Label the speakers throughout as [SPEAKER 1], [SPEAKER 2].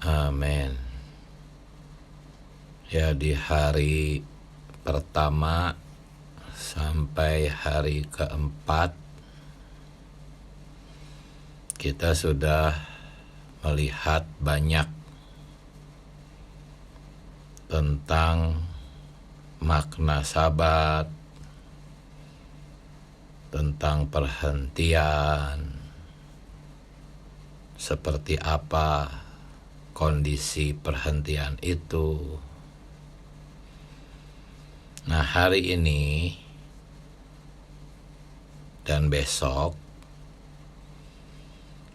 [SPEAKER 1] Amin. Ya, di hari pertama sampai hari keempat kita sudah melihat banyak tentang makna sabat, tentang perhentian, seperti apa kondisi perhentian itu. Nah, hari ini dan besok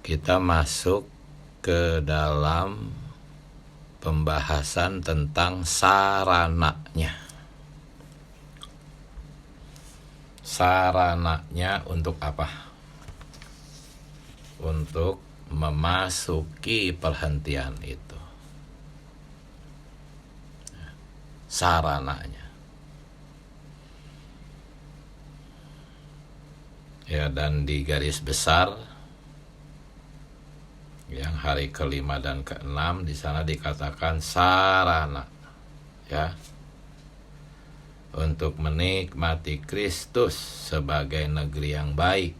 [SPEAKER 1] kita masuk ke dalam pembahasan tentang sarananya. Sarananya untuk apa? Untuk memasuki perhentian itu. Sarananya. Ya, dan di garis besar yang hari kelima dan keenam di sana dikatakan sarana, ya, untuk menikmati Kristus sebagai negeri yang baik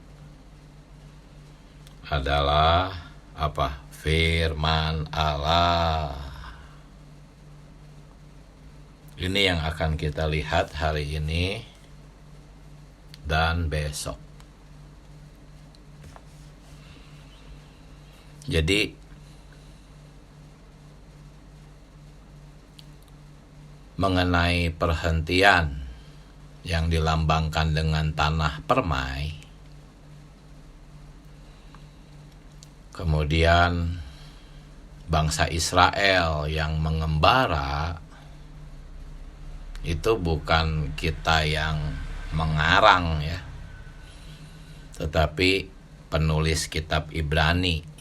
[SPEAKER 1] adalah apa? Firman Allah. Ini yang akan kita lihat hari ini dan besok. Jadi mengenai perhentian yang dilambangkan dengan tanah permai, kemudian bangsa Israel yang mengembara, itu bukan kita yang mengarang, ya, tetapi penulis kitab Ibrani.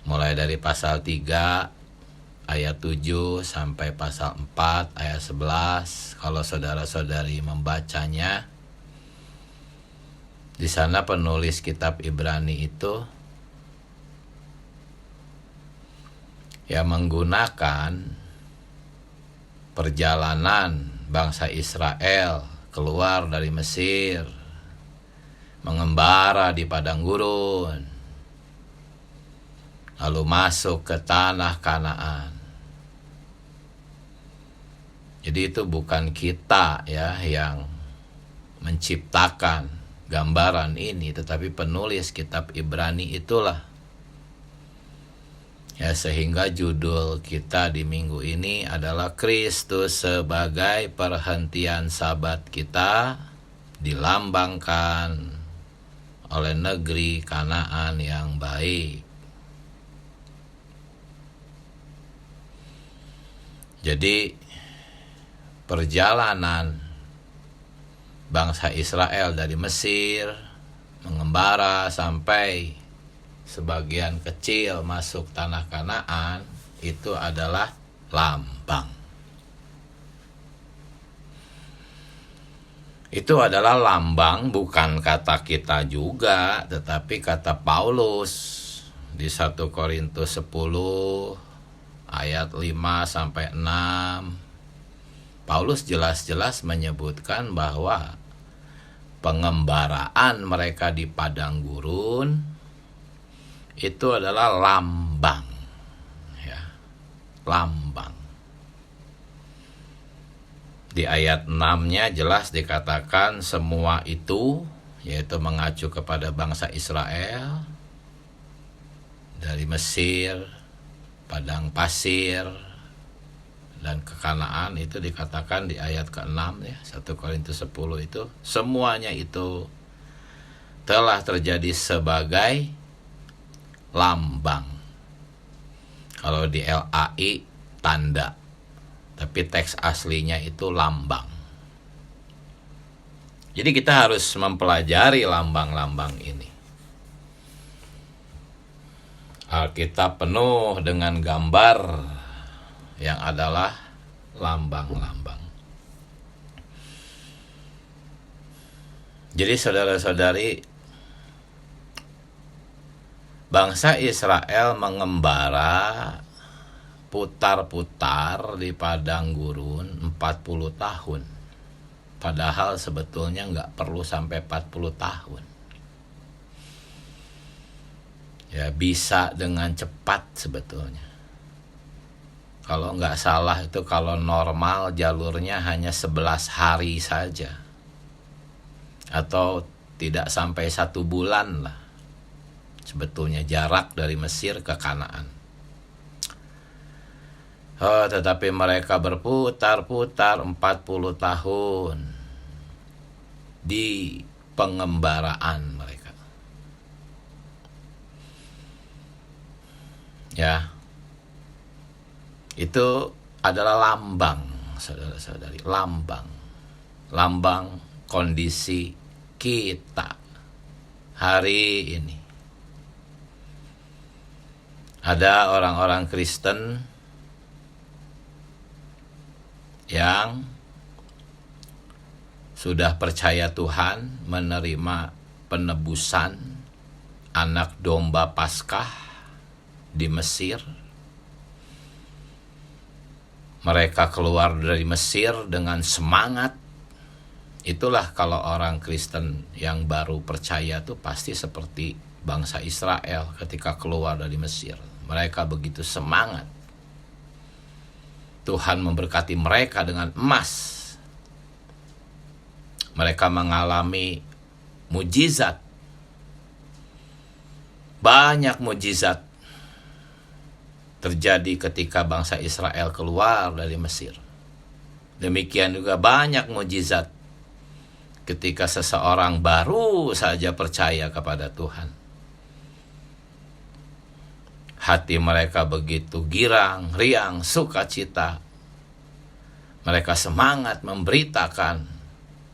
[SPEAKER 1] Mulai dari pasal 3 ayat 7 sampai pasal 4 ayat 11. Kalau saudara-saudari membacanya, di sana penulis kitab Ibrani itu ya menggunakan perjalanan bangsa Israel keluar dari Mesir, mengembara di padang gurun, lalu masuk ke tanah Kanaan. Jadi itu bukan kita, ya, yang menciptakan gambaran ini, tetapi penulis kitab Ibrani itulah. Ya, sehingga judul kita di minggu ini adalah Kristus sebagai perhentian sabat kita, dilambangkan oleh negeri Kanaan yang baik. Jadi perjalanan bangsa Israel dari Mesir mengembara sampai sebagian kecil masuk tanah Kanaan itu adalah lambang. Itu adalah lambang, bukan kata kita juga, tetapi kata Paulus di 1 Korintus 10 ayat 5 sampai 6. Paulus jelas-jelas menyebutkan bahwa pengembaraan mereka di padang gurun itu adalah lambang, ya, lambang. Di ayat 6-nya jelas dikatakan semua itu, yaitu mengacu kepada bangsa Israel dari Mesir, padang pasir, dan ke Kanaan, itu dikatakan di ayat ke-6, ya, 1 Korintus 10 itu semuanya itu telah terjadi sebagai lambang. Kalau di LAI tanda, tapi teks aslinya itu lambang. Jadi kita harus mempelajari lambang-lambang ini. Alkitab penuh dengan gambar yang adalah lambang-lambang. Jadi saudara-saudari, bangsa Israel mengembara putar-putar di padang gurun 40 tahun. Padahal sebetulnya nggak perlu sampai 40 tahun. Ya, bisa dengan cepat sebetulnya. Kalau nggak salah itu kalau normal jalurnya hanya 11 hari saja. Atau tidak sampai 1 bulan lah. Sebetulnya jarak dari Mesir ke Kanaan. Oh, tetapi mereka berputar-putar 40 tahun di pengembaraan mereka. Ya. Itu adalah lambang, saudara-saudari, lambang. Lambang kondisi kita hari ini. Ada orang-orang Kristen yang sudah percaya Tuhan, menerima penebusan anak domba Paskah di Mesir. Mereka keluar dari Mesir dengan semangat. Itulah kalau orang Kristen yang baru percaya itu pasti seperti bangsa Israel ketika keluar dari Mesir. Mereka begitu semangat. Tuhan memberkati mereka dengan emas. Mereka mengalami mujizat. Banyak mujizat terjadi ketika bangsa Israel keluar dari Mesir. Demikian juga banyak mujizat ketika seseorang baru saja percaya kepada Tuhan. Hati mereka begitu girang, riang, sukacita. Mereka semangat memberitakan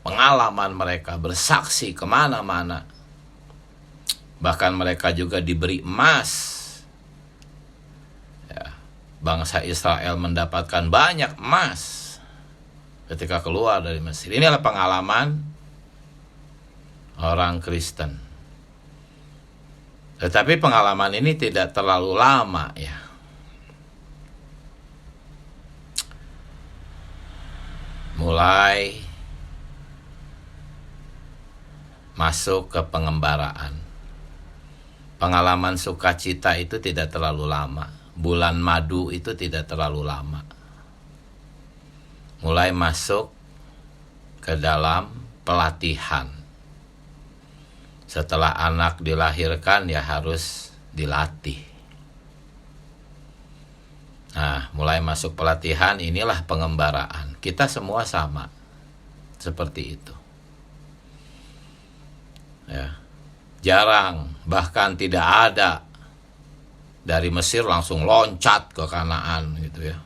[SPEAKER 1] pengalaman mereka, bersaksi kemana-mana. Bahkan mereka juga diberi emas. Ya, bangsa Israel mendapatkan banyak emas ketika keluar dari Mesir. Ini adalah pengalaman orang Kristen. Tetapi pengalaman ini tidak terlalu lama ya. Mulai masuk ke pengembaraan. Pengalaman sukacita itu tidak terlalu lama. Bulan madu itu tidak terlalu lama. Mulai masuk ke dalam pelatihan. Setelah anak dilahirkan ya harus dilatih. Nah, mulai masuk pelatihan, inilah pengembaraan. Kita semua sama seperti itu. Ya. Jarang, bahkan tidak ada dari Mesir langsung loncat ke Kanaan gitu ya.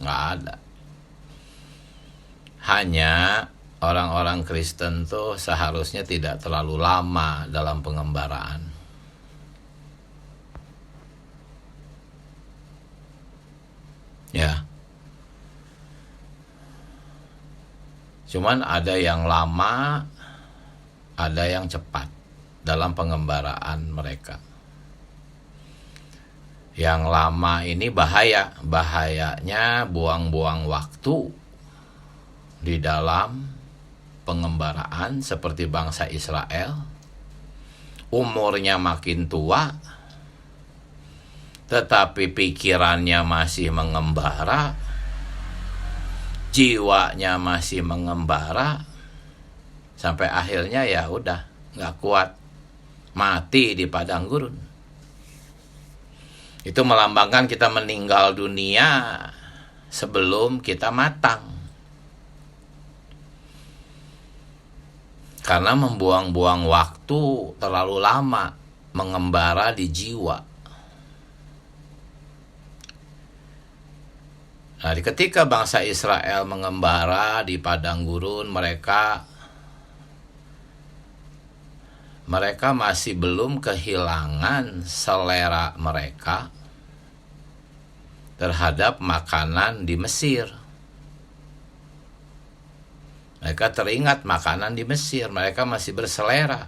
[SPEAKER 1] Nggak ada. Hanya orang-orang Kristen tuh seharusnya tidak terlalu lama dalam pengembaraan. Ya. Cuman ada yang lama, ada yang cepat dalam pengembaraan mereka. Yang lama ini bahayanya buang-buang waktu di dalam pengembaraan seperti bangsa Israel. Umurnya makin tua, tetapi pikirannya masih mengembara, jiwanya masih mengembara, sampai akhirnya ya udah nggak kuat, mati di padang gurun. Itu melambangkan kita meninggal dunia sebelum kita matang. Karena membuang-buang waktu terlalu lama mengembara di jiwa. Nah, ketika bangsa Israel mengembara di padang gurun, mereka masih belum kehilangan selera mereka terhadap makanan di Mesir. Mereka teringat makanan di Mesir, mereka masih berselera.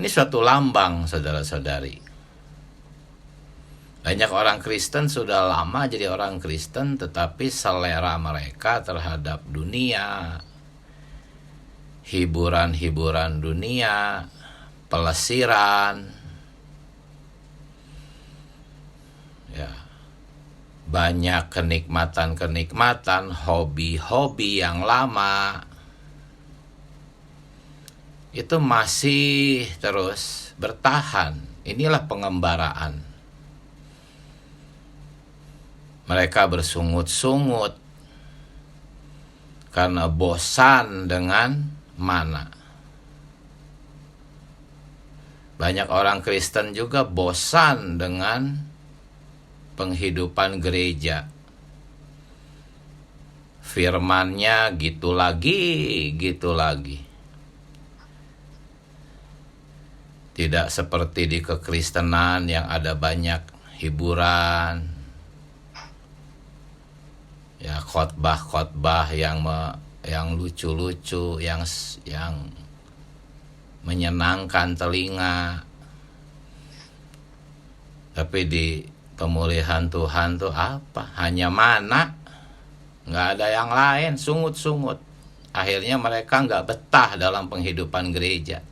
[SPEAKER 1] Ini suatu lambang, saudara-saudari. Banyak orang Kristen sudah lama jadi orang Kristen, tetapi selera mereka terhadap dunia, hiburan-hiburan dunia, pelesiran, ya, banyak kenikmatan-kenikmatan, hobi-hobi yang lama, itu masih terus bertahan. Inilah pengembaraan. Mereka bersungut-sungut karena bosan dengan mana. Banyak orang Kristen juga bosan dengan penghidupan gereja. Firman-Nya gitu lagi, gitu lagi. Tidak seperti di kekristenan yang ada banyak hiburan, ya, khotbah-khotbah yang lucu-lucu, yang menyenangkan telinga. Tapi di pemulihan Tuhan tuh apa? Hanya mana, nggak ada yang lain, sungut-sungut. Akhirnya mereka nggak betah dalam penghidupan gereja.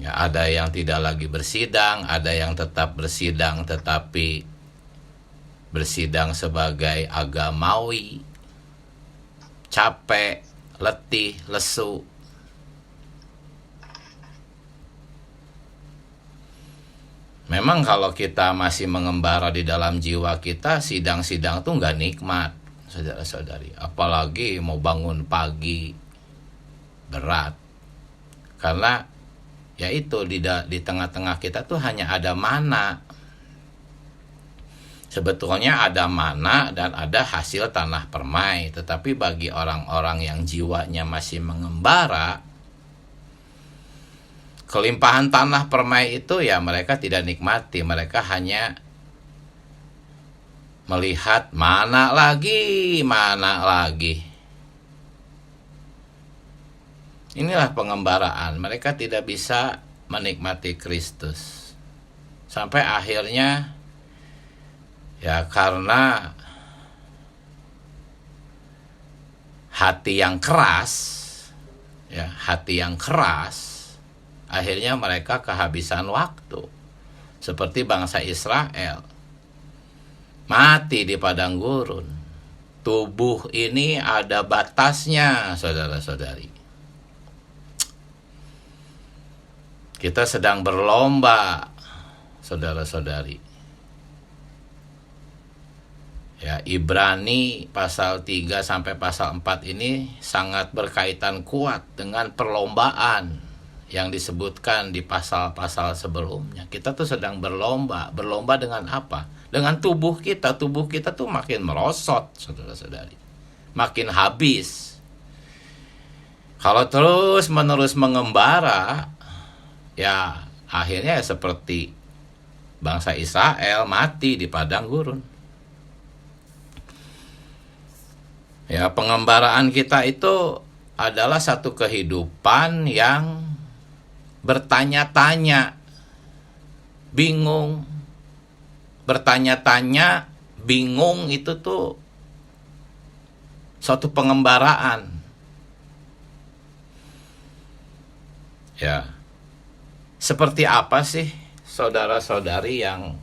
[SPEAKER 1] Ya, ada yang tidak lagi bersidang, ada yang tetap bersidang tetapi bersidang sebagai agamawi, capek, letih, lesu. Memang kalau kita masih mengembara di dalam jiwa kita, sidang-sidang tuh nggak nikmat, saudara-saudari. Apalagi mau bangun pagi, berat. Karena ya itu di tengah-tengah kita tuh hanya ada mana. Sebetulnya ada mana dan ada hasil tanah permai. Tetapi bagi orang-orang yang jiwanya masih mengembara, kelimpahan tanah permai itu ya mereka tidak nikmati. Mereka hanya melihat mana lagi. Inilah pengembaraan. Mereka tidak bisa menikmati Kristus. Sampai akhirnya, ya, karena hati yang keras, akhirnya mereka kehabisan waktu. Seperti bangsa Israel, mati di padang gurun. Tubuh ini ada batasnya, saudara-saudari. Kita sedang berlomba, saudara-saudari. Ya, Ibrani pasal 3 sampai pasal 4 ini sangat berkaitan kuat dengan perlombaan yang disebutkan di pasal-pasal sebelumnya. Kita tuh sedang berlomba. Berlomba dengan apa? Dengan tubuh kita. Tubuh kita tuh makin merosot, saudara-saudari. Makin habis. Kalau terus-menerus mengembara, ya akhirnya seperti bangsa Israel mati di padang gurun. Ya, pengembaraan kita itu adalah satu kehidupan yang bertanya-tanya, bingung. Bertanya-tanya, bingung itu tuh suatu pengembaraan. Ya. Seperti apa sih saudara-saudari yang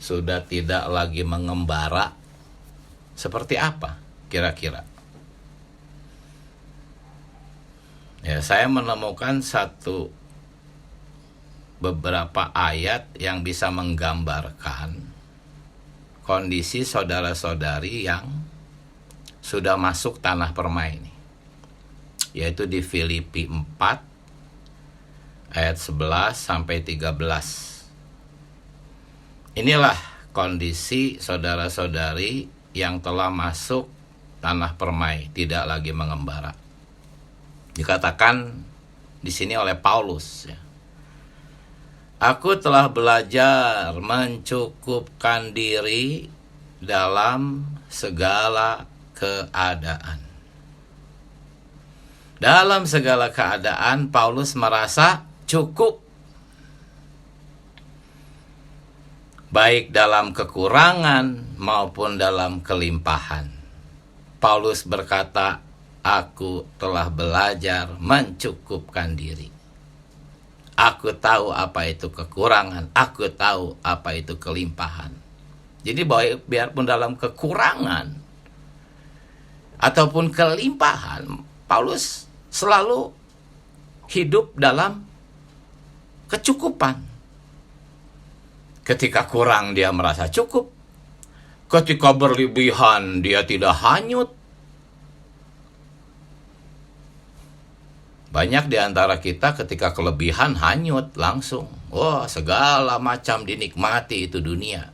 [SPEAKER 1] sudah tidak lagi mengembara? Seperti apa kira-kira? Ya, saya menemukan beberapa ayat yang bisa menggambarkan kondisi saudara-saudari yang sudah masuk tanah permai ini. Yaitu di Filipi 4 ayat 11 sampai 13. Inilah kondisi saudara-saudari yang telah masuk tanah permai, tidak lagi mengembara. Dikatakan di sini oleh Paulus, ya. Aku telah belajar mencukupkan diri dalam segala keadaan. Dalam segala keadaan Paulus merasa cukup. Baik dalam kekurangan maupun dalam kelimpahan. Paulus berkata, aku telah belajar mencukupkan diri. Aku tahu apa itu kekurangan, aku tahu apa itu kelimpahan. Jadi biarpun dalam kekurangan ataupun kelimpahan, Paulus selalu hidup dalam kecukupan. Ketika kurang dia merasa cukup. Ketika berlebihan dia tidak hanyut. Banyak di antara kita ketika kelebihan hanyut langsung. Wah, segala macam dinikmati itu dunia.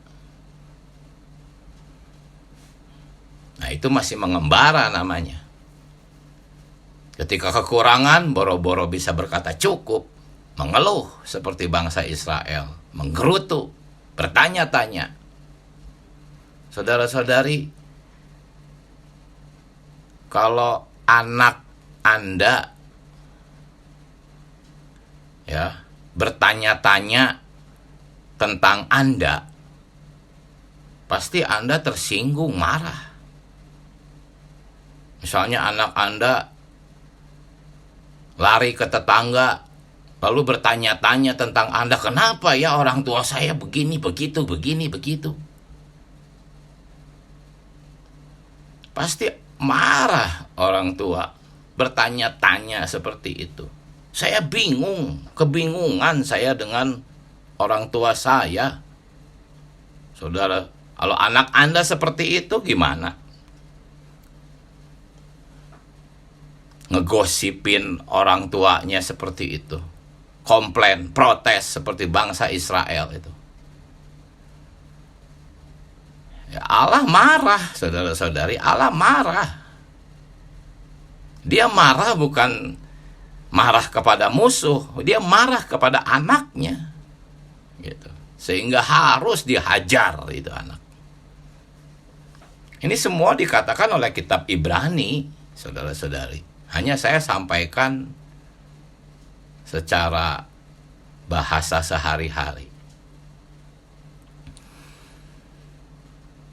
[SPEAKER 1] Nah, itu masih mengembara namanya. Ketika kekurangan, boro-boro bisa berkata cukup, mengeluh seperti bangsa Israel, menggerutu, bertanya-tanya. Saudara-saudari, kalau anak Anda ya bertanya-tanya tentang Anda, pasti Anda tersinggung, marah. Misalnya anak Anda lari ke tetangga, lalu bertanya-tanya tentang Anda, kenapa ya orang tua saya begini, begitu, begini, begitu. Pasti marah orang tua, bertanya-tanya seperti itu. Saya bingung, kebingungan saya dengan orang tua saya. Saudara, kalau anak Anda seperti itu gimana? Ngegosipin orang tuanya seperti itu, komplain, protes seperti bangsa Israel itu. Ya, Allah marah, saudara-saudari, Allah marah. Dia marah bukan marah kepada musuh, dia marah kepada anaknya, gitu. Sehingga harus dihajar itu anak. Ini semua dikatakan oleh kitab Ibrani, saudara-saudari. Hanya saya sampaikan secara bahasa sehari-hari.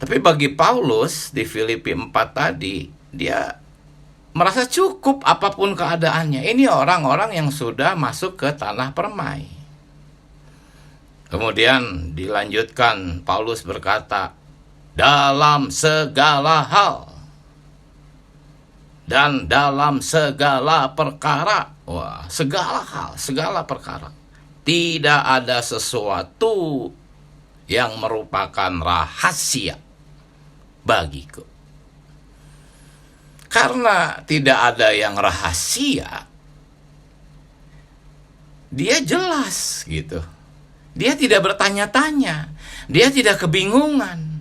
[SPEAKER 1] Tapi bagi Paulus di Filipi 4 tadi, dia merasa cukup apapun keadaannya. Ini orang-orang yang sudah masuk ke tanah permai. Kemudian dilanjutkan, Paulus berkata, dalam segala hal dan dalam segala perkara. Wah, segala hal, segala perkara. Tidak ada sesuatu yang merupakan rahasia bagiku. Karena tidak ada yang rahasia, dia jelas gitu. Dia tidak bertanya-tanya, dia tidak kebingungan.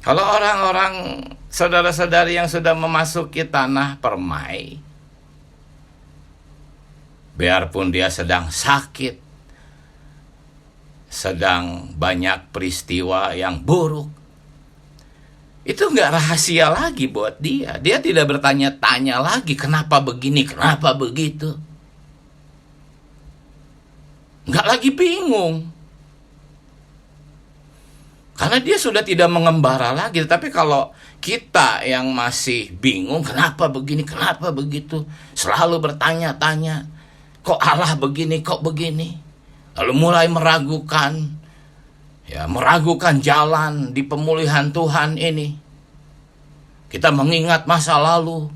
[SPEAKER 1] Kalau orang-orang saudara-saudari yang sudah memasuki tanah permai, biarpun dia sedang sakit, sedang banyak peristiwa yang buruk, itu nggak rahasia lagi buat dia. Dia tidak bertanya-tanya lagi kenapa begini, kenapa begitu. Nggak lagi bingung. Karena dia sudah tidak mengembara lagi. Tapi kalau kita yang masih bingung, kenapa begini, kenapa begitu, selalu bertanya-tanya, kok Allah begini, kok begini, lalu mulai meragukan, ya, meragukan jalan di pemulihan Tuhan ini. Kita mengingat masa lalu.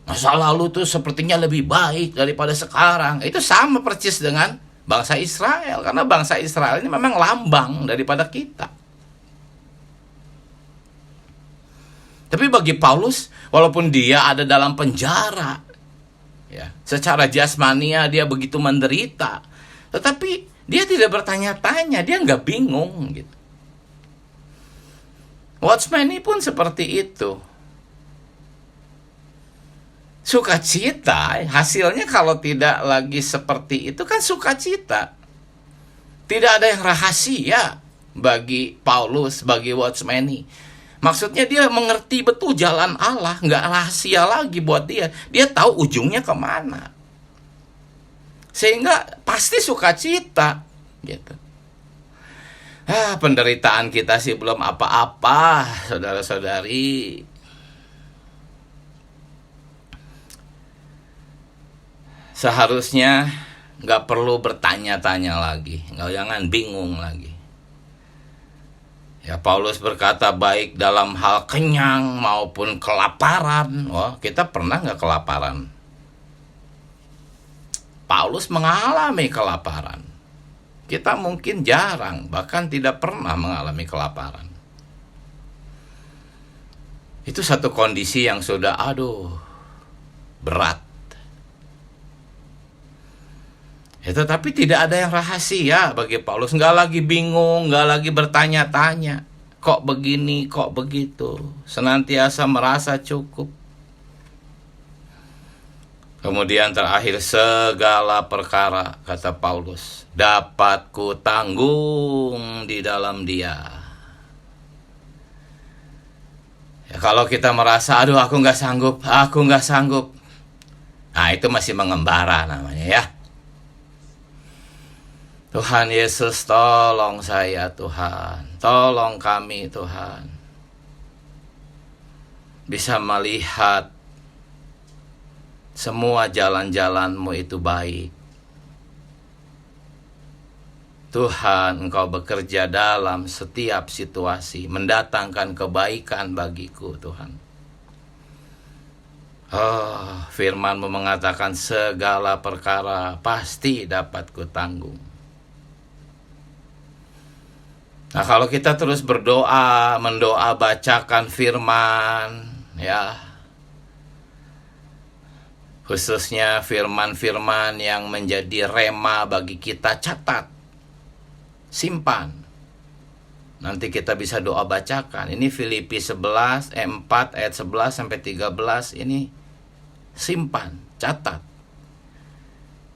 [SPEAKER 1] Masa lalu tuh sepertinya lebih baik daripada sekarang. Itu sama persis dengan bangsa Israel, karena bangsa Israel ini memang lambang daripada kita. Tapi bagi Paulus, walaupun dia ada dalam penjara, ya, secara jasmania dia begitu menderita, tetapi dia tidak bertanya-tanya, dia nggak bingung gitu. Watchman ini pun seperti itu. Sukacita, hasilnya kalau tidak lagi seperti itu kan sukacita. Tidak ada yang rahasia bagi Paulus, bagi Watchman ini. Maksudnya dia mengerti betul jalan Allah, nggak rahasia lagi buat dia. Dia tahu ujungnya kemana. Sehingga pasti sukacita, gitu. Penderitaan kita sih belum apa-apa, saudara-saudari. Seharusnya nggak perlu bertanya-tanya lagi, jangan bingung lagi. Ya, Paulus berkata baik dalam hal kenyang maupun kelaparan. Wah, kita pernah nggak kelaparan? Paulus mengalami kelaparan. Kita mungkin jarang, bahkan tidak pernah mengalami kelaparan. Itu satu kondisi yang sudah, berat. Ya, tetapi tidak ada yang rahasia bagi Paulus. Nggak lagi bingung, nggak lagi bertanya-tanya. Kok begini, kok begitu. Senantiasa merasa cukup. Kemudian terakhir, segala perkara, kata Paulus, dapat ku tanggung di dalam Dia. Ya, kalau kita merasa, aku nggak sanggup. Nah, itu masih mengembara namanya ya. Tuhan Yesus, tolong saya Tuhan, tolong kami Tuhan, bisa melihat semua jalan-jalan-Mu itu baik. Tuhan, Engkau bekerja dalam setiap situasi, mendatangkan kebaikan bagiku Tuhan. Firman-Mu mengatakan segala perkara pasti dapat kutanggung. Nah, kalau kita terus mendoa bacakan firman, ya, khususnya firman-firman yang menjadi rema bagi kita, catat, simpan. Nanti kita bisa doa bacakan. Ini Filipi 4 ayat 11 sampai 13, ini simpan, catat.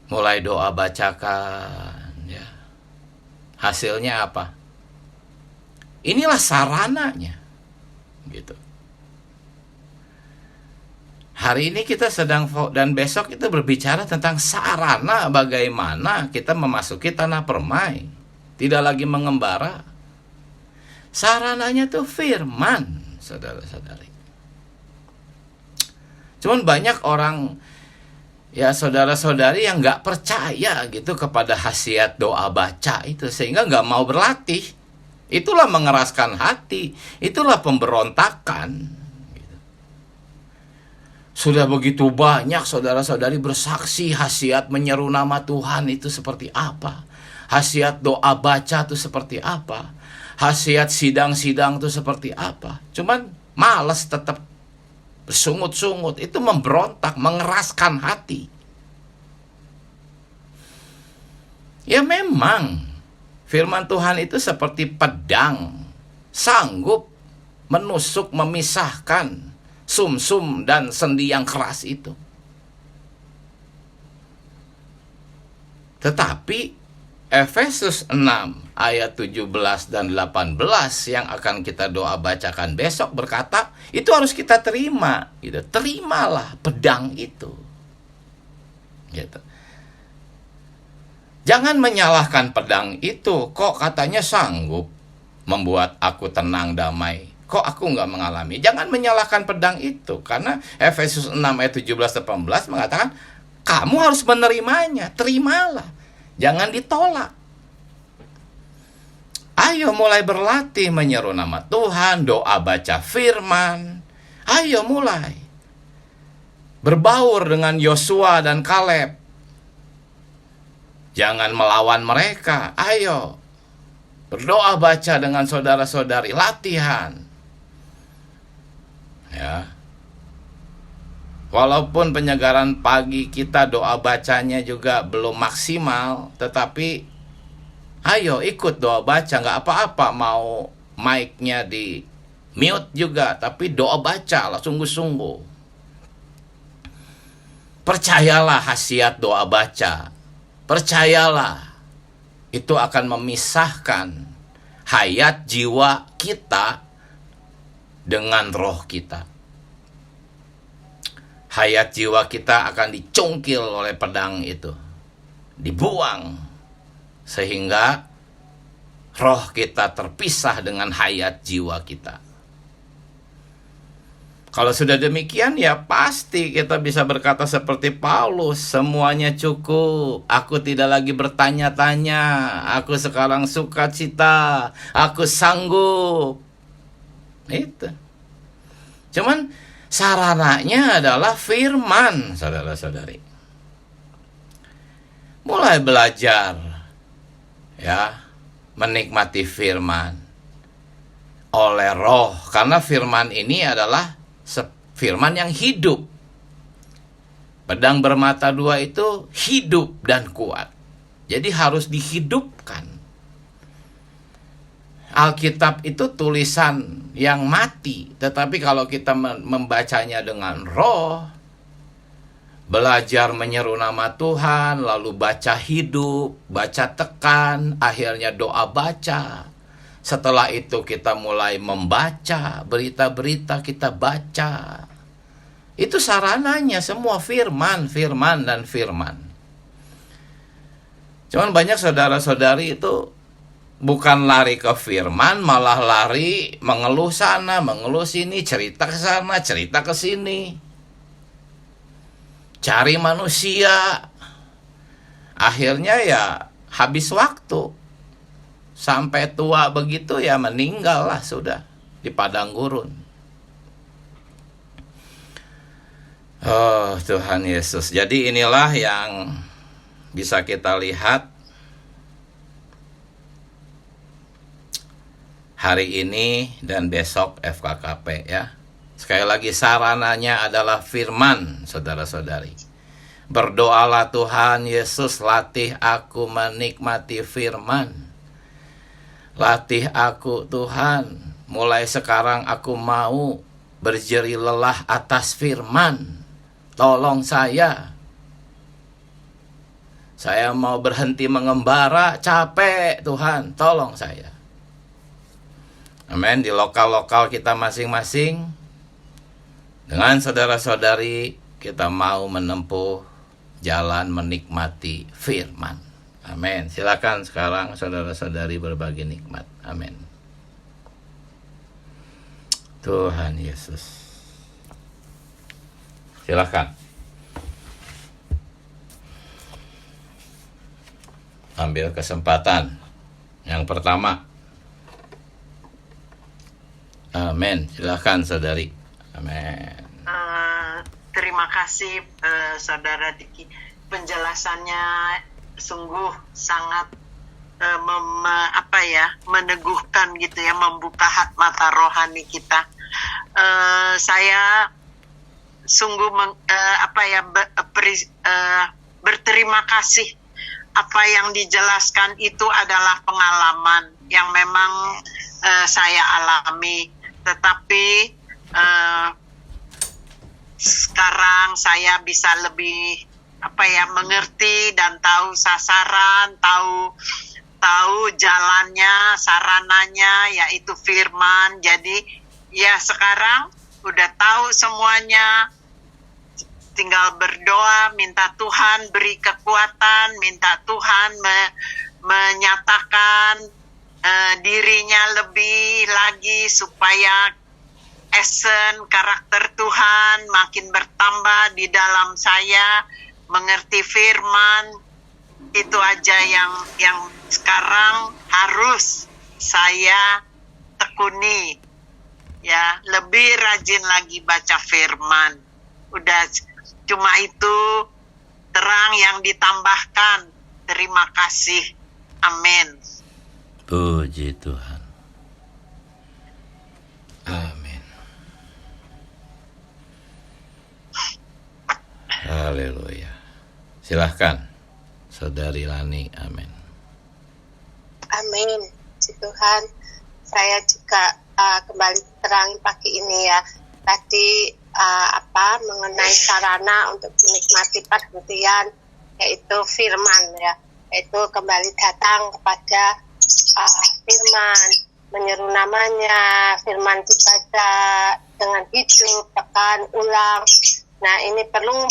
[SPEAKER 1] Mulai doa bacakan, ya. Hasilnya apa? Inilah sarananya, gitu. Hari ini kita dan besok kita berbicara tentang sarana bagaimana kita memasuki tanah permai. Tidak lagi mengembara. Sarananya tuh firman, saudara-saudari. Cuman banyak orang, ya saudara-saudari, yang gak percaya gitu kepada khasiat doa baca itu, sehingga gak mau berlatih. Itulah mengeraskan hati, itulah pemberontakan. Sudah begitu banyak saudara-saudari bersaksi khasiat menyeru nama Tuhan itu seperti apa, khasiat doa baca itu seperti apa, khasiat sidang-sidang itu seperti apa. Cuman malas tetap bersungut-sungut. Itu memberontak, mengeraskan hati. Ya memang firman Tuhan itu seperti pedang, sanggup menusuk, memisahkan sumsum dan sendi yang keras itu. Tetapi Efesus 6 ayat 17 dan 18 yang akan kita doa bacakan besok berkata, itu harus kita terima, gitu. Terimalah pedang itu, gitu. Jangan menyalahkan pedang itu. Kok katanya sanggup membuat aku tenang, damai. Kok aku nggak mengalami? Jangan menyalahkan pedang itu. Karena Efesus 6 ayat 17-18 mengatakan, kamu harus menerimanya. Terimalah. Jangan ditolak. Ayo mulai berlatih menyeru nama Tuhan, doa baca firman. Ayo mulai. Berbaur dengan Yosua dan Kaleb. Jangan melawan mereka. Ayo berdoa baca dengan saudara-saudari, latihan. Ya. Walaupun penyegaran pagi kita doa bacanya juga belum maksimal, tetapi ayo ikut doa baca, nggak apa-apa mau mic-nya di mute juga, tapi doa baca lah sungguh-sungguh. Percayalah khasiat doa baca. Percayalah, itu akan memisahkan hayat jiwa kita dengan roh kita. Hayat jiwa kita akan dicungkil oleh pedang itu, dibuang, sehingga roh kita terpisah dengan hayat jiwa kita. Kalau sudah demikian, ya pasti kita bisa berkata seperti Paulus, semuanya cukup, aku tidak lagi bertanya-tanya, aku sekarang sukacita, aku sanggup. Itu. Cuman sarananya adalah firman, saudara-saudari. Mulai belajar, ya, menikmati firman oleh roh, karena firman ini adalah firman yang hidup. Pedang bermata dua itu hidup dan kuat. Jadi harus dihidupkan. Alkitab itu tulisan yang mati, tetapi kalau kita membacanya dengan roh, belajar menyeru nama Tuhan, lalu baca hidup, baca tekan, akhirnya doa baca. Setelah itu kita mulai membaca berita-berita, kita baca. Itu sarananya semua firman, firman, dan firman. Cuman banyak saudara-saudari itu bukan lari ke firman, malah lari mengeluh sana, mengeluh sini, cerita ke sana, cerita ke sini. Cari manusia. Akhirnya ya habis waktu. Sampai tua begitu ya meninggal lah sudah di padang gurun. Oh Tuhan Yesus. Jadi inilah yang bisa kita lihat hari ini dan besok FKKP ya. Sekali lagi sarananya adalah firman, saudara-saudari. Berdoalah Tuhan Yesus, latih aku menikmati firman. Latih aku Tuhan, mulai sekarang aku mau berjeri lelah atas firman. Tolong saya mau berhenti mengembara, capek Tuhan, tolong saya. Amin. Di lokal-lokal kita masing-masing, dengan saudara-saudari kita mau menempuh jalan menikmati firman. Amin. Silakan sekarang saudara-saudari berbagi nikmat. Amin. Tuhan Yesus. Silakan. Ambil kesempatan. Yang pertama. Amin. Silakan saudari. Amin.
[SPEAKER 2] Terima kasih saudara Diki. Penjelasannya sungguh sangat meneguhkan gitu ya, membuka mata rohani kita. Saya sungguh berterima kasih. Apa yang dijelaskan itu adalah pengalaman yang memang saya alami, tetapi sekarang saya bisa lebih mengerti dan tahu sasaran, tahu jalannya, sarananya, yaitu firman. Jadi ya sekarang udah tahu semuanya, tinggal berdoa, minta Tuhan beri kekuatan, minta Tuhan menyatakan dirinya lebih lagi supaya karakter Tuhan makin bertambah di dalam saya. Mengerti firman, itu aja yang sekarang harus saya tekuni ya, lebih rajin lagi baca firman. Udah cuma itu terang yang ditambahkan. Terima kasih. Amin.
[SPEAKER 1] Puji Tuhan. Amin. Haleluya. Silahkan Saudari Lani. Amin.
[SPEAKER 3] Amin. Puji Tuhan. Saya juga kembali terangi pagi ini ya. Tadi mengenai sarana untuk menikmati perhentian, yaitu firman ya. Yaitu kembali datang kepada firman. menyeru namanya, firman dibaca dengan hidup, tekan, ulang. Nah, ini perlu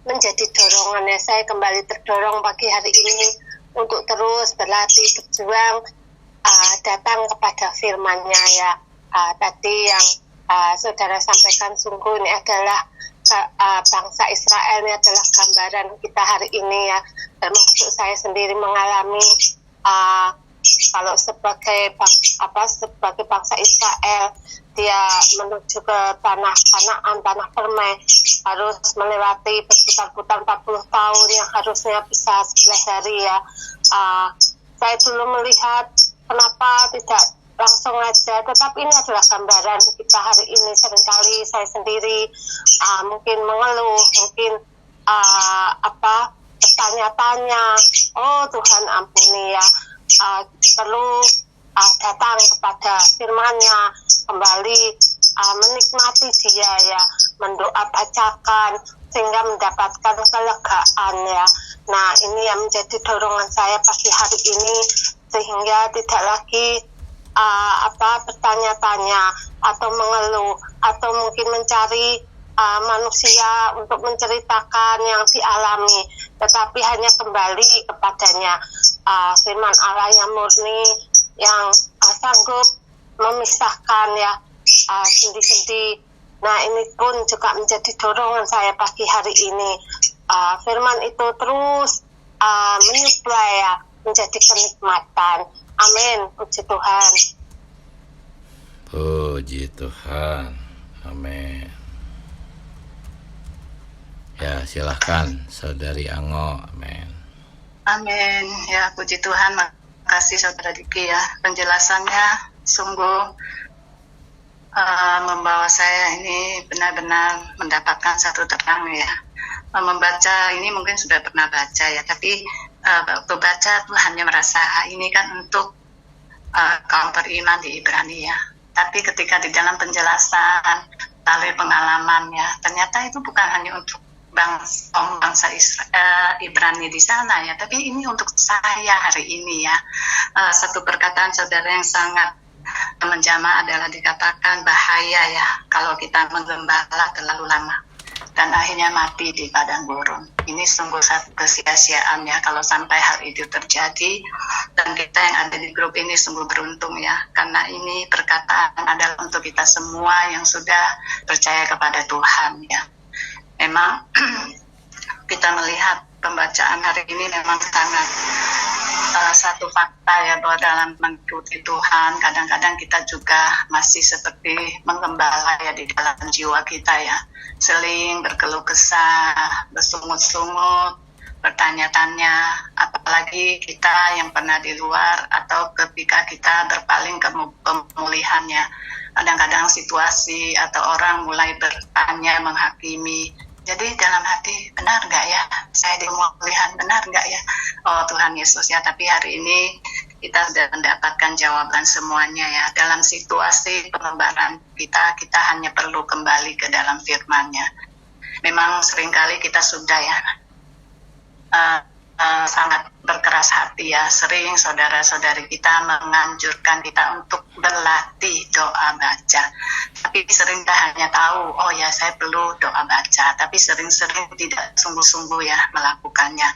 [SPEAKER 3] menjadi dorongan ya. Saya kembali terdorong pagi hari ini untuk terus berlatih, berjuang, datang kepada firman-Nya ya. Tadi yang saudara sampaikan, sungguh ini adalah bangsa Israel, ini adalah gambaran kita hari ini ya. Termasuk saya sendiri mengalami kalau sebagai bangsa Israel, dia menuju ke tanah Kanaan, tanah permai, harus melewati berputar-putar 40 tahun yang harusnya bisa 11 hari ya. Saya dulu melihat kenapa tidak langsung aja, tetapi ini adalah gambaran kita hari ini. Seringkali saya sendiri mungkin mengeluh, mungkin bertanya-tanya, oh Tuhan ampuni ya, perlu datang kepada firman-Nya, kembali menikmati dia ya, mendoa bacakan sehingga mendapatkan kelegaan ya. Nah, ini yang menjadi dorongan saya pagi hari ini, sehingga tidak lagi bertanya-tanya atau mengeluh atau mungkin mencari manusia untuk menceritakan yang dialami, tetapi hanya kembali kepadanya, firman Allah yang murni, yang sanggup memisahkan ya sendi-sendi. Nah, ini pun juga menjadi dorongan saya pagi hari ini. Firman itu terus menyuplai ya, menjadi kenikmatan. Amin, puji Tuhan.
[SPEAKER 1] Puji Tuhan. Amin. Ya, silahkan Saudari Ango. Amin.
[SPEAKER 4] Amin. Ya, puji Tuhan. Makasih Saudara Diki ya. Penjelasannya sungguh membawa saya ini benar-benar mendapatkan satu terang ya. Membaca ini mungkin sudah pernah baca ya, tapi waktu baca tuh hanya merasa ini kan untuk kaum beriman di Ibrani ya. Tapi ketika di dalam penjelasan melalui pengalaman ya, ternyata itu bukan hanya untuk bangsa Ibrani di sana ya, tapi ini untuk saya hari ini ya. Satu perkataan saudara yang sangat menjama adalah dikatakan bahaya ya kalau kita menggembala terlalu lama dan akhirnya mati di padang gurun. Ini sungguh satu kesia-siaan ya kalau sampai hal itu terjadi, dan kita yang ada di grup ini sungguh beruntung ya, karena ini perkataan adalah untuk kita semua yang sudah percaya kepada Tuhan ya. Memang kita melihat pembacaan hari ini memang sangat satu fakta ya, bahwa dalam mengikuti Tuhan kadang-kadang kita juga masih seperti menggembala ya di dalam jiwa kita ya, seling berkeluh kesah, bersungut-sungut, bertanya-tanya, apalagi kita yang pernah di luar atau ketika kita berpaling ke pemulihannya, kadang-kadang situasi atau orang mulai bertanya, menghakimi. Jadi dalam hati, benar nggak ya? Saya di pemulihan, benar nggak ya? Oh Tuhan Yesus ya, tapi hari ini kita sudah mendapatkan jawaban semuanya ya. Dalam situasi pengembaraan kita hanya perlu kembali ke dalam firman-Nya. Memang seringkali kita sudah ya sangat berkeras hati ya. Sering saudara-saudari kita menganjurkan kita untuk berlatih doa baca. Tapi sering kita hanya tahu, oh ya saya perlu doa baca. Tapi sering-sering tidak sungguh-sungguh ya melakukannya.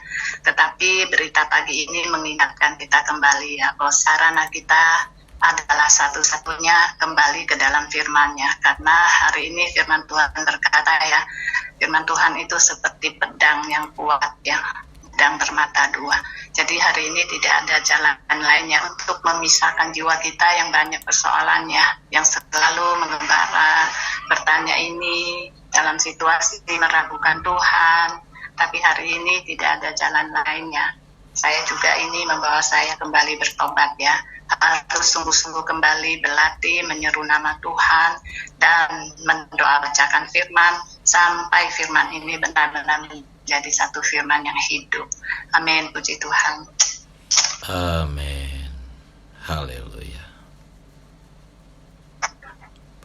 [SPEAKER 4] Tetapi berita pagi ini mengingatkan kita kembali ya, bahwa sarana kita adalah satu-satunya kembali ke dalam firman-Nya. Karena hari ini firman Tuhan berkata ya, firman Tuhan itu seperti pedang yang kuat ya, pedang bermata dua. Jadi hari ini tidak ada jalan lainnya untuk memisahkan jiwa kita yang banyak persoalannya, yang selalu mengembara, bertanya ini dalam situasi meragukan Tuhan. Tapi hari ini tidak ada jalan lainnya. Saya juga ini membawa saya kembali bertobat ya, harus sungguh-sungguh kembali berlatih menyeru nama Tuhan dan mendoa bacakan firman sampai firman ini benar-benar menjadi satu firman yang hidup. Amin, puji Tuhan.
[SPEAKER 1] Amin. Haleluya.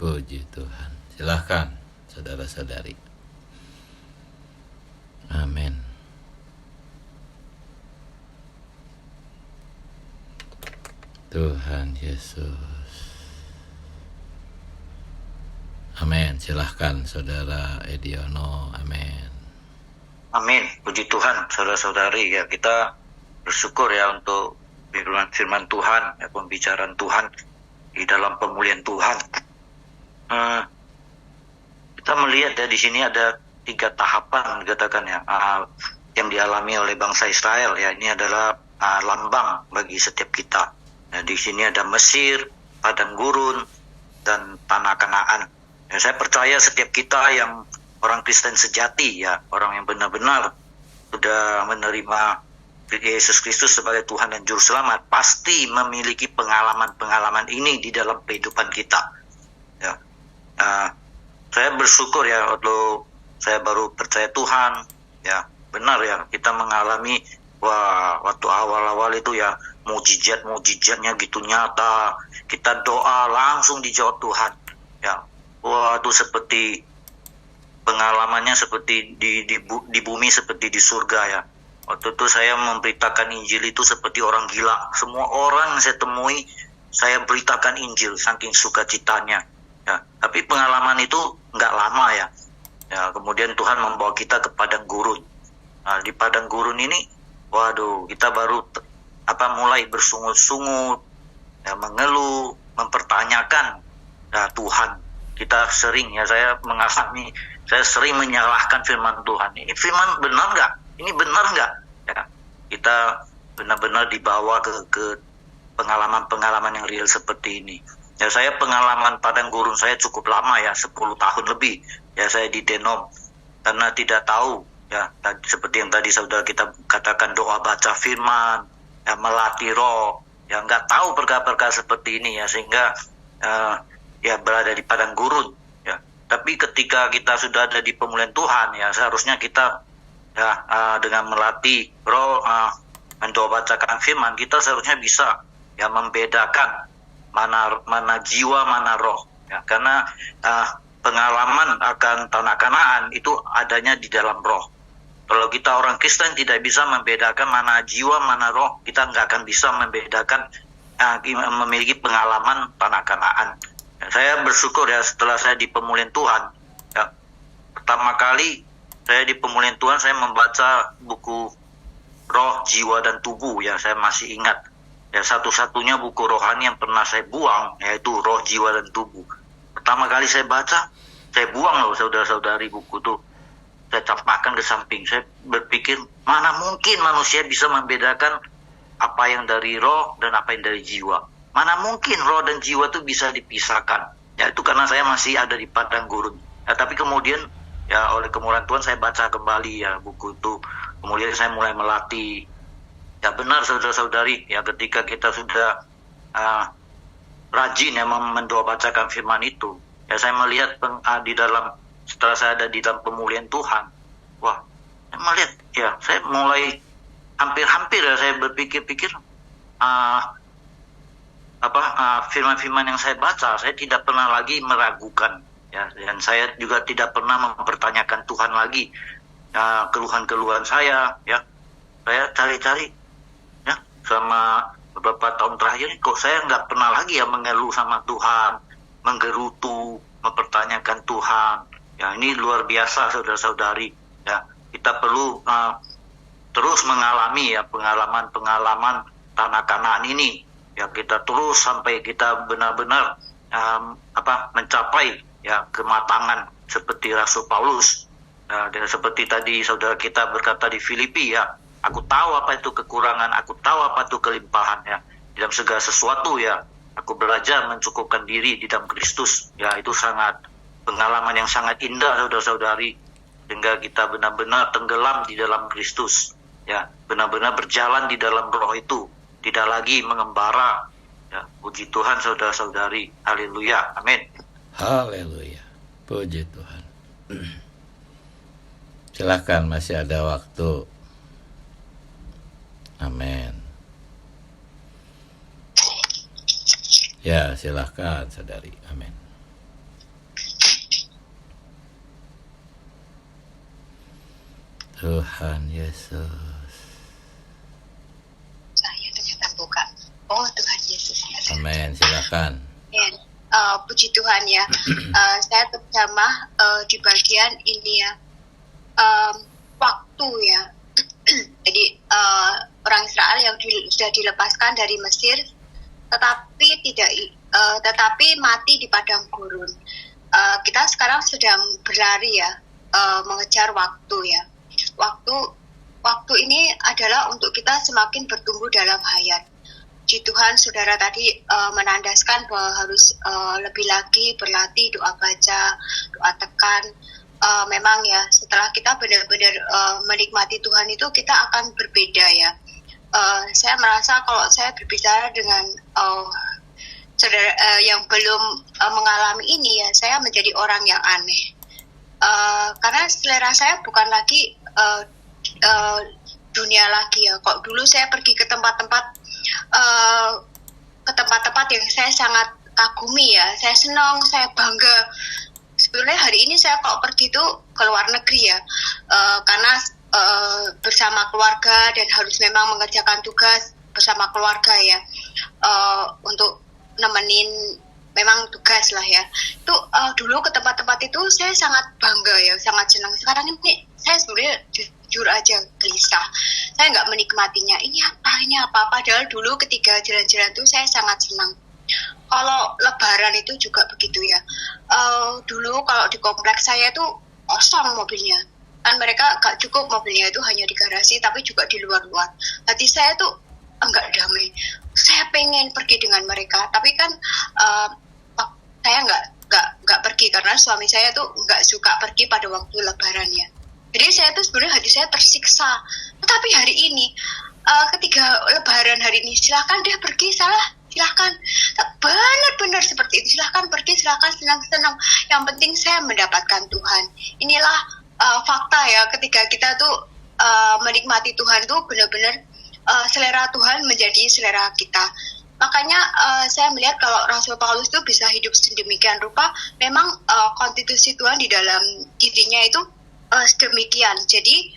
[SPEAKER 1] Puji Tuhan. Silahkan saudara-saudari. Amin. Tuhan Yesus. Amin. Silahkan Saudara Ediono. Amin.
[SPEAKER 5] Amin. Puji Tuhan, saudara-saudari ya, kita bersyukur ya untuk firman Tuhan, ya, pembicaraan Tuhan di dalam pemulihan Tuhan. Kita melihat ya di sini ada 3 tahapan dikatakan ya, yang dialami oleh bangsa Israel ya. Ini adalah lambang bagi setiap kita. Nah, di sini ada Mesir, padang gurun, dan tanah Kanaan. Ya, saya percaya setiap kita yang orang Kristen sejati ya, orang yang benar-benar sudah menerima Yesus Kristus sebagai Tuhan dan Juru Selamat, pasti memiliki pengalaman-pengalaman ini di dalam kehidupan kita. Ya, saya bersyukur ya, waktu saya baru percaya Tuhan, ya benar ya, kita mengalami waktu awal-awal itu ya mujizatnya gitu nyata. Kita doa langsung dijawab Tuhan. Ya, itu seperti pengalamannya seperti di bumi seperti di surga ya. Waktu itu saya memberitakan Injil itu seperti orang gila. Semua orang yang saya temui, saya beritakan Injil saking sukacitanya. Ya, tapi pengalaman itu nggak lama ya. Ya, kemudian Tuhan membawa kita ke padang gurun. Nah, di padang gurun ini, waduh, kita baru mulai bersungut-sungut, ya, mengeluh, mempertanyakan Tuhan. Kita sering ya, saya sering menyalahkan firman Tuhan. Ini firman benar nggak? Ini benar nggak? Ya, kita benar-benar dibawa ke pengalaman-pengalaman yang real seperti ini. Ya, saya pengalaman padang gurun saya cukup lama ya, 10 tahun lebih. Ya, saya di Denom karena tidak tahu ya, seperti yang tadi saudara kita katakan, doa baca firman, ya, melatih roh, ya nggak tahu perkara-perkara seperti ini ya, sehingga ya berada di padang gurun ya. Tapi ketika kita sudah ada di pemulihan Tuhan ya, seharusnya kita ya dengan melatih roh, mendoa bacakan firman, kita seharusnya bisa ya membedakan mana jiwa mana roh ya, karena pengalaman akan tanah Kanaan itu adanya di dalam roh. Kalau kita orang Kristen tidak bisa membedakan mana jiwa mana roh, kita nggak akan bisa membedakan memiliki pengalaman tanah Kanaan. Ya, saya bersyukur ya, setelah saya di pemulihan Tuhan ya, pertama kali saya di pemulihan Tuhan, saya membaca buku Roh, Jiwa, dan Tubuh ya. Saya masih ingat ya, satu-satunya buku rohani yang pernah saya buang yaitu Roh, Jiwa, dan Tubuh. Pertama kali saya baca, saya buang loh saudara-saudari buku itu. Saya campakkan ke samping. Saya berpikir, mana mungkin manusia bisa membedakan apa yang dari roh dan apa yang dari jiwa. Mana mungkin roh dan jiwa itu bisa dipisahkan. Ya, itu karena saya masih ada di padang gurun. Ya, tapi kemudian ya oleh kemurahan Tuhan saya baca kembali ya buku itu. Kemudian saya mulai melatih. Ya benar saudara-saudari, ya ketika kita sudah rajin ya mendoa bacakan firman itu, ya saya melihat di dalam, setelah saya ada di dalam pemulihan Tuhan, wah, saya melihat ya, saya mulai hampir-hampir ya, saya berpikir-pikir firman-firman yang saya baca, saya tidak pernah lagi meragukan ya, dan saya juga tidak pernah mempertanyakan Tuhan lagi keluhan-keluhan saya ya. Saya cari-cari ya, selama beberapa tahun terakhir kok saya nggak pernah lagi ya mengeluh sama Tuhan, menggerutu, mempertanyakan Tuhan. Ya, ini luar biasa saudara-saudari ya. Kita perlu terus mengalami ya pengalaman-pengalaman tanah Kanaan ini ya, kita terus sampai kita benar-benar mencapai ya kematangan seperti Rasul Paulus. Dan seperti tadi saudara kita berkata di Filipi ya, aku tahu apa itu kekurangan, aku tahu apa itu kelimpahan ya. Dalam segala sesuatu ya, aku belajar mencukupkan diri di dalam Kristus. Ya, itu sangat pengalaman yang sangat indah saudara-saudari, sehingga kita benar-benar tenggelam di dalam Kristus. Ya, benar-benar berjalan di dalam roh itu, tidak lagi mengembara. Ya, puji Tuhan saudara-saudari. Haleluya. Amin.
[SPEAKER 1] Haleluya. Puji Tuhan. Silakan, masih ada waktu. Amin. Ya, silakan saudari. Amin. Tuhan Yesus.
[SPEAKER 3] Saya ternyata buka. Oh, Tuhan Yesus.
[SPEAKER 1] Amin, silakan.
[SPEAKER 3] Ya, puji Tuhan ya. Saya terjamah di bagian ini ya, waktu ya. Jadi orang Israel yang sudah dilepaskan dari Mesir, tetapi mati di padang gurun. Kita sekarang sedang berlari ya, mengejar waktu ya. Waktu ini adalah untuk kita semakin bertumbuh dalam hayat. Puji Tuhan, saudara tadi menandaskan bahwa harus lebih lagi berlatih doa baca, doa tekan. Memang ya, setelah kita benar-benar menikmati Tuhan itu, kita akan berbeda ya. Saya merasa kalau saya berbicara dengan saudara yang belum mengalami ini ya, saya menjadi orang yang aneh. Karena selera saya bukan lagi dunia lagi ya. Kok dulu saya pergi ke tempat-tempat yang saya sangat kagumi ya, saya senang, saya bangga. Sebenarnya hari ini saya kalau pergi tuh ke luar negeri ya, karena bersama keluarga dan harus memang mengerjakan tugas bersama keluarga ya, untuk nemenin memang tugas lah ya. Itu dulu ke tempat-tempat itu saya sangat bangga ya, sangat senang. Sekarang ini saya sebenarnya jujur aja gelisah, saya nggak menikmatinya. Ini apa, padahal dulu ketika jalan-jalan tuh saya sangat senang. Kalau lebaran itu juga begitu ya. Dulu kalau di kompleks saya tuh kosong mobilnya, kan mereka gak cukup mobilnya itu hanya di garasi, tapi juga di luar-luar. Hati saya tuh enggak damai. Saya pengen pergi dengan mereka, tapi kan saya nggak pergi karena suami saya tuh nggak suka pergi pada waktu lebaran ya. Jadi saya tuh sebenarnya hati saya tersiksa. Tetapi hari ini ketika lebaran hari ini, silahkan dia pergi, silahkan, benar-benar seperti itu, silahkan pergi, silahkan senang-senang. Yang penting saya mendapatkan Tuhan. Inilah fakta ya, ketika kita tuh menikmati Tuhan tuh benar-benar selera Tuhan menjadi selera kita. Makanya saya melihat kalau Rasul Paulus itu bisa hidup sedemikian rupa, memang konstitusi Tuhan di dalam dirinya itu sedemikian. Jadi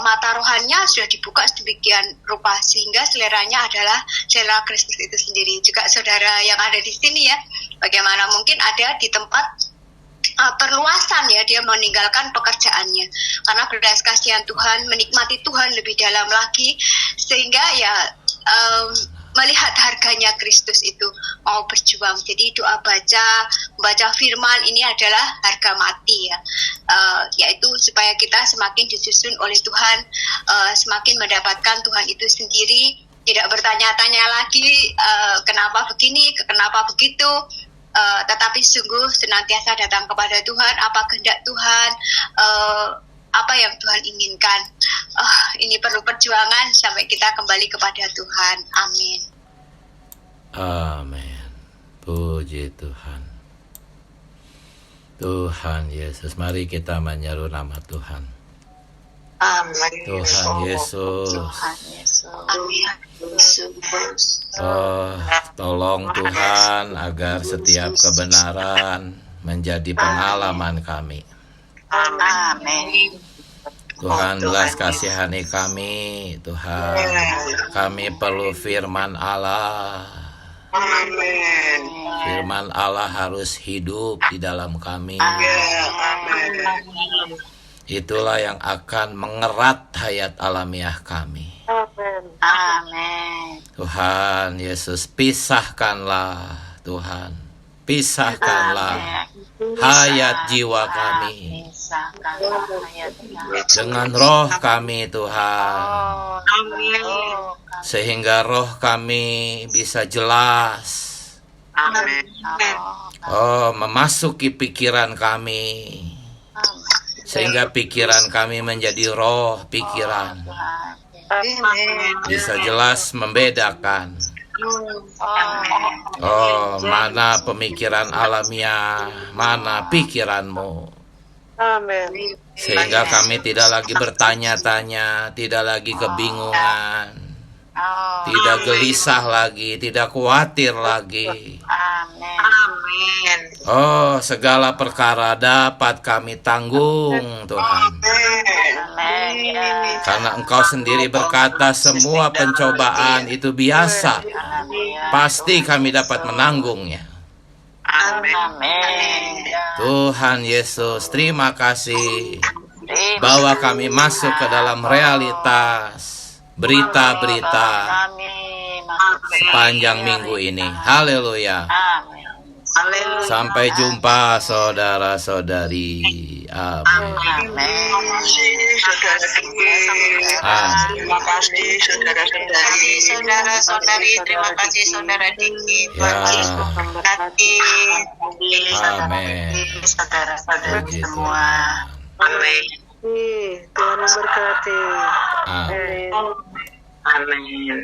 [SPEAKER 3] mata rohannya sudah dibuka sedemikian rupa sehingga seleranya adalah selera Kristus itu sendiri. Juga saudara yang ada di sini ya, bagaimana mungkin ada di tempat perluasan ya, dia meninggalkan pekerjaannya karena belas kasihan Tuhan, menikmati Tuhan lebih dalam lagi, sehingga ya melihat harganya Kristus itu mau berjuang. Jadi doa membaca firman ini adalah harga mati ya, yaitu supaya kita semakin disusun oleh Tuhan, semakin mendapatkan Tuhan itu sendiri, tidak bertanya-tanya lagi kenapa begini, kenapa begitu, tetapi sungguh senantiasa datang kepada Tuhan, apa kehendak Tuhan, apa yang Tuhan inginkan. Ini perlu perjuangan sampai kita kembali kepada Tuhan. Amin.
[SPEAKER 1] Amin. Puji Tuhan. Tuhan Yesus, mari kita menyeru nama Tuhan.
[SPEAKER 2] Amin.
[SPEAKER 1] Tuhan Yesus.
[SPEAKER 2] Amin.
[SPEAKER 1] Tolong Tuhan agar setiap kebenaran menjadi pengalaman kami.
[SPEAKER 2] Amin.
[SPEAKER 1] Tuhan belas kasihani kami, Tuhan. Kami perlu firman Allah.
[SPEAKER 2] Amin.
[SPEAKER 1] Firman Allah harus hidup di dalam kami. Itulah yang akan mengerat hayat alamiah kami.
[SPEAKER 2] Amin.
[SPEAKER 1] Tuhan Yesus, pisahkanlah Tuhan. Pisahkanlah hayat jiwa kami dengan roh kami Tuhan, sehingga roh kami bisa jelas memasuki pikiran kami, sehingga pikiran kami menjadi roh pikiran, bisa jelas membedakan mana pemikiran alamiah, mana pikiranmu.
[SPEAKER 2] Amin.
[SPEAKER 1] Sehingga kami tidak lagi bertanya-tanya, tidak lagi kebingungan, tidak gelisah lagi, tidak khawatir lagi.
[SPEAKER 4] Amin.
[SPEAKER 2] Amin.
[SPEAKER 1] Oh, segala perkara dapat kami tanggung, Tuhan.
[SPEAKER 4] Amin. Ya.
[SPEAKER 1] Karena Engkau sendiri berkata semua pencobaan itu biasa. Pasti kami dapat menanggungnya.
[SPEAKER 2] Amin.
[SPEAKER 4] Amin. Ya.
[SPEAKER 1] Tuhan Yesus, terima kasih. Bawa kami masuk ke dalam realitas berita-berita
[SPEAKER 4] Kami masuk ke
[SPEAKER 1] sepanjang minggu ini. Haleluya.
[SPEAKER 4] Amin.
[SPEAKER 2] Haleluya.
[SPEAKER 1] Sampai jumpa saudara-saudari. Amin.
[SPEAKER 4] Amin.
[SPEAKER 2] Saudara Diki.
[SPEAKER 1] Amin.
[SPEAKER 2] Terima kasih saudara-saudari. Saudara-saudari, terima kasih saudara Diki.
[SPEAKER 1] Ya.
[SPEAKER 2] Berkati.
[SPEAKER 1] Amin.
[SPEAKER 4] Saudara-saudari
[SPEAKER 1] Puji
[SPEAKER 4] semua.
[SPEAKER 2] Amin.
[SPEAKER 6] Tuhan memberkati.
[SPEAKER 1] Amin.
[SPEAKER 2] Amin.